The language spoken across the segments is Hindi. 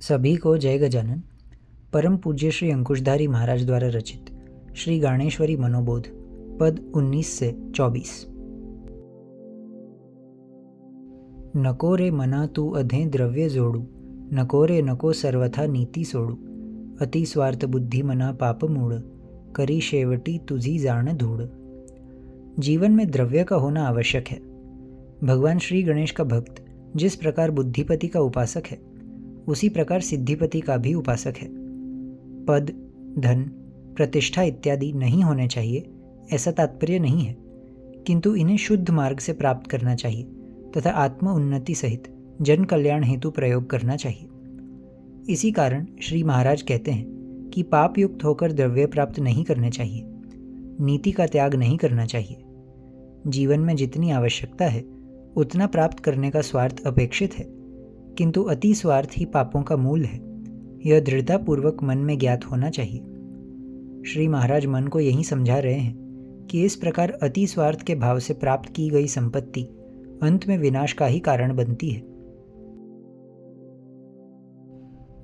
सभी को जय गजानन। परम पूज्य श्री अंकुशधारी महाराज द्वारा रचित श्री गाणेश्वरी मनोबोध पद 19 से 24। नको रे मना तू अधे द्रव्य जोडू, नको रे नको सर्वथा नीती सोडू, अति स्वार्थ बुद्धि मना पाप मूड, करी शेवटी तुझी जान धूड़। जीवन में द्रव्य का होना आवश्यक है। भगवान श्री गणेश का भक्त जिस प्रकार बुद्धिपति का उपासक है, उसी प्रकार सिद्धिपति का भी उपासक है। पद, धन, प्रतिष्ठा इत्यादि नहीं होने चाहिए ऐसा तात्पर्य नहीं है, किंतु इन्हें शुद्ध मार्ग से प्राप्त करना चाहिए तथा आत्म उन्नति सहित जन कल्याण हेतु प्रयोग करना चाहिए। इसी कारण श्री महाराज कहते हैं कि पाप युक्त होकर द्रव्य प्राप्त नहीं करने चाहिए, नीति का त्याग नहीं करना चाहिए। जीवन में जितनी आवश्यकता है उतना प्राप्त करने का स्वार्थ अपेक्षित है, किंतु अति स्वार्थ ही पापों का मूल है। यह दृढ़तापूर्वक मन में ज्ञात होना चाहिए। श्री महाराज मन को यही समझा रहे हैं कि इस प्रकार अति स्वार्थ के भाव से प्राप्त की गई संपत्ति अंत में विनाश का ही कारण बनती है।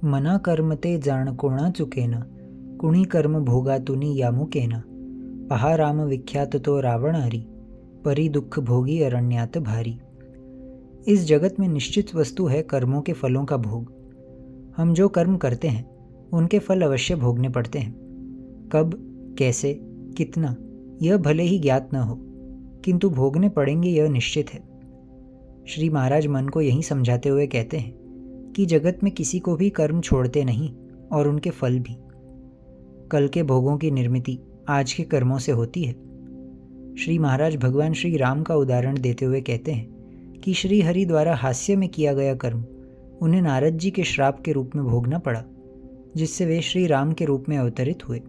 मना कर्म ते जाण कोणा चुकेना, कुणी कर्म भोगा तुनी यामुकेना, पहा राम विख्यात तो रावण हरी, परी दुख भोगी अरण्यात भारी। इस जगत में निश्चित वस्तु है कर्मों के फलों का भोग। हम जो कर्म करते हैं उनके फल अवश्य भोगने पड़ते हैं। कब, कैसे, कितना, यह भले ही ज्ञात न हो, किंतु भोगने पड़ेंगे यह निश्चित है। श्री महाराज मन को यही समझाते हुए कहते हैं कि जगत में किसी को भी कर्म छोड़ते नहीं और उनके फल भी। कल के भोगों की निर्मिति आज के कर्मों से होती है। श्री महाराज भगवान श्री राम का उदाहरण देते हुए कहते हैं कि श्री हरि द्वारा हास्य में किया गया कर्म उन्हें नारद जी के श्राप के रूप में भोगना पड़ा, जिससे वे श्री राम के रूप में अवतरित हुए।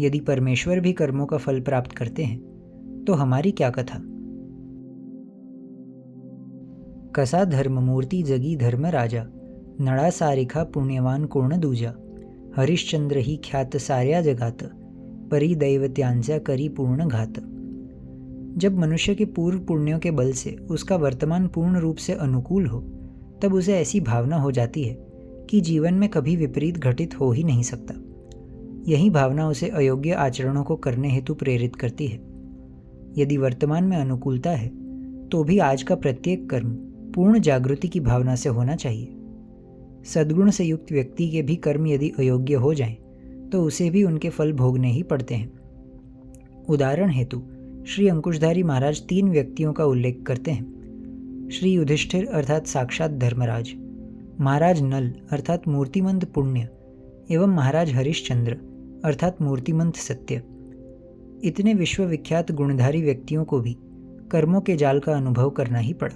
यदि परमेश्वर भी कर्मों का फल प्राप्त करते हैं तो हमारी क्या कथा। कसा धर्ममूर्ति जगी धर्म राजा, नळा सारिखा पुण्यवान कोण दूजा, हरिश्चंद्र ही ख्यात साऱ्या जगात, परी दैवत्यांचा करी पूर्ण घात। जब मनुष्य के पूर्व पुण्यों के बल से उसका वर्तमान पूर्ण रूप से अनुकूल हो, तब उसे ऐसी भावना हो जाती है कि जीवन में कभी विपरीत घटित हो ही नहीं सकता। यही भावना उसे अयोग्य आचरणों को करने हेतु प्रेरित करती है। यदि वर्तमान में अनुकूलता है तो भी आज का प्रत्येक कर्म पूर्ण जागृति की भावना से होना चाहिए। सद्गुण से युक्त व्यक्ति के भी कर्म यदि अयोग्य हो जाएं, तो उसे भी उनके फल भोगने ही पड़ते हैं। उदाहरण हेतु श्री अंकुशधारी महाराज 3 व्यक्तियों का उल्लेख करते हैं। श्री युधिष्ठिर अर्थात साक्षात धर्मराज, महाराज नल अर्थात मूर्तिमंत पुण्य एवं महाराज हरिश्चंद्र अर्थात मूर्तिमंत सत्य। इतने विश्वविख्यात गुणधारी व्यक्तियों को भी कर्मों के जाल का अनुभव करना ही पड़ा।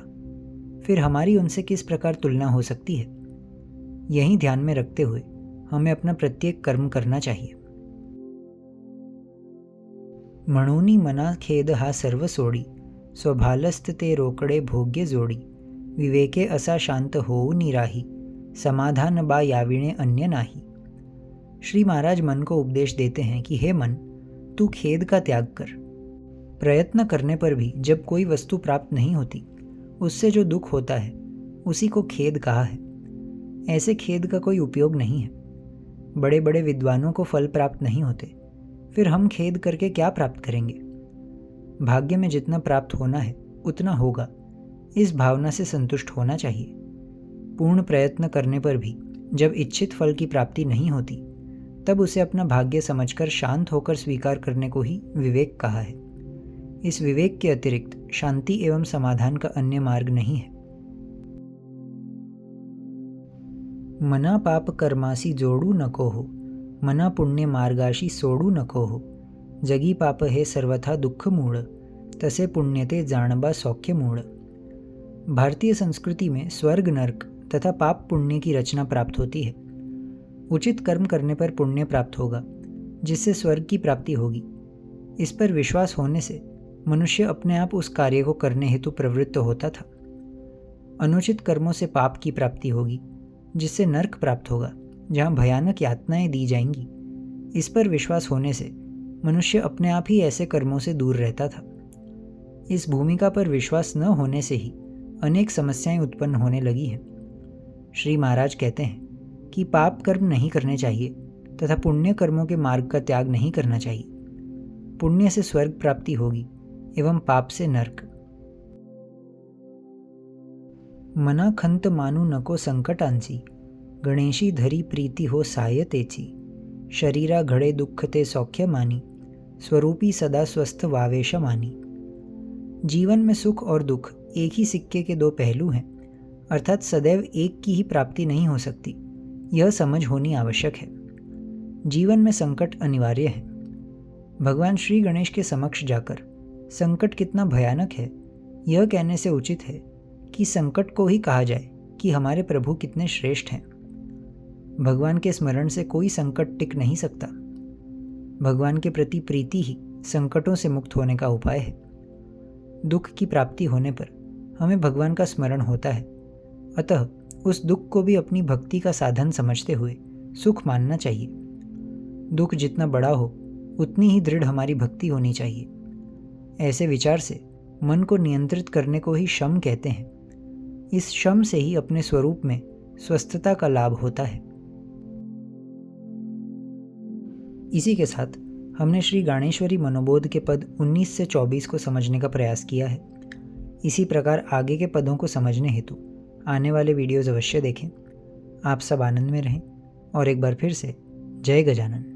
फिर हमारी उनसे किस प्रकार तुलना हो सकती है। यही ध्यान में रखते हुए हमें अपना प्रत्येक कर्म करना चाहिए। म्हणूनी मना खेद हा सर्व सोडी, स्वभालस्त ते रोकडे भोग्य जोडी, विवेके असा शांत होऊ निराही, समाधान बा याविणे अन्य नाही। श्री महाराज मन को उपदेश देते हैं कि हे मन, तू खेद का त्याग कर। प्रयत्न करने पर भी जब कोई वस्तु प्राप्त नहीं होती, उससे जो दुख होता है उसी को खेद कहा है। ऐसे खेद का कोई उपयोग नहीं है। बड़े बड़े विद्वानों को फल प्राप्त नहीं होते, फिर हम खेद करके क्या प्राप्त करेंगे। भाग्य में जितना प्राप्त होना है उतना होगा, इस भावना से संतुष्ट होना चाहिए। पूर्ण प्रयत्न करने पर भी जब इच्छित फल की प्राप्ति नहीं होती, तब उसे अपना भाग्य समझकर शांत होकर स्वीकार करने को ही विवेक कहा है। इस विवेक के अतिरिक्त शांति एवं समाधान का अन्य मार्ग नहीं है। मना पाप कर्मासी जोडू नको हो, मना पुण्य मार्गाशी सोडू नको हो, जगी पाप हे सर्वथा दुःख मूळ, तसे पुण्य ते जाणबा सौख्य मूळ। भारतीय संस्कृति में स्वर्ग नरक तथा पाप पुण्य की रचना प्राप्त होती है। उचित कर्म करने पर पुण्य प्राप्त होगा, जिससे स्वर्ग की प्राप्ति होगी। इस पर विश्वास होने से मनुष्य अपने आप उस कार्य को करने हेतु प्रवृत्त होता था। अनुचित कर्मों से पाप की प्राप्ति होगी, जिससे नरक प्राप्त होगा, जहाँ भयानक यातनाएं दी जाएंगी। इस पर विश्वास होने से मनुष्य अपने आप ही ऐसे कर्मों से दूर रहता था। इस भूमिका पर विश्वास न होने से ही अनेक समस्याएं उत्पन्न होने लगी हैं। श्री महाराज कहते हैं कि पाप कर्म नहीं करने चाहिए तथा पुण्य कर्मों के मार्ग का त्याग नहीं करना चाहिए। पुण्य से स्वर्ग प्राप्ति होगी एवं पाप से नरक। मना खंत मानु नको संकटांसी, गणेशी धरी प्रीति हो साय तेची। शरीरा घड़े दुख ते सौख्य मानी, स्वरूपी सदा स्वस्थ वावेश मानी। जीवन में सुख और दुख एक ही सिक्के के दो पहलू हैं, अर्थात सदैव एक की ही प्राप्ति नहीं हो सकती, यह समझ होनी आवश्यक है। जीवन में संकट अनिवार्य है। भगवान श्री गणेश के समक्ष जाकर संकट कितना भयानक है यह कहने से उचित है कि संकट को ही कहा जाए कि हमारे प्रभु कितने श्रेष्ठ हैं। भगवान के स्मरण से कोई संकट टिक नहीं सकता। भगवान के प्रति प्रीति ही संकटों से मुक्त होने का उपाय है। दुख की प्राप्ति होने पर हमें भगवान का स्मरण होता है, अतः उस दुख को भी अपनी भक्ति का साधन समझते हुए सुख मानना चाहिए। दुख जितना बड़ा हो उतनी ही दृढ़ हमारी भक्ति होनी चाहिए। ऐसे विचार से मन को नियंत्रित करने को ही शम कहते हैं। इस शम से ही अपने स्वरूप में स्वस्थता का लाभ होता है। इसी के साथ हमने श्री गाणेश्वरी मनोबोध के पद 19 से 24 को समझने का प्रयास किया है। इसी प्रकार आगे के पदों को समझने हेतु आने वाले वीडियोज़ अवश्य देखें। आप सब आनंद में रहें और एक बार फिर से जय गजानन।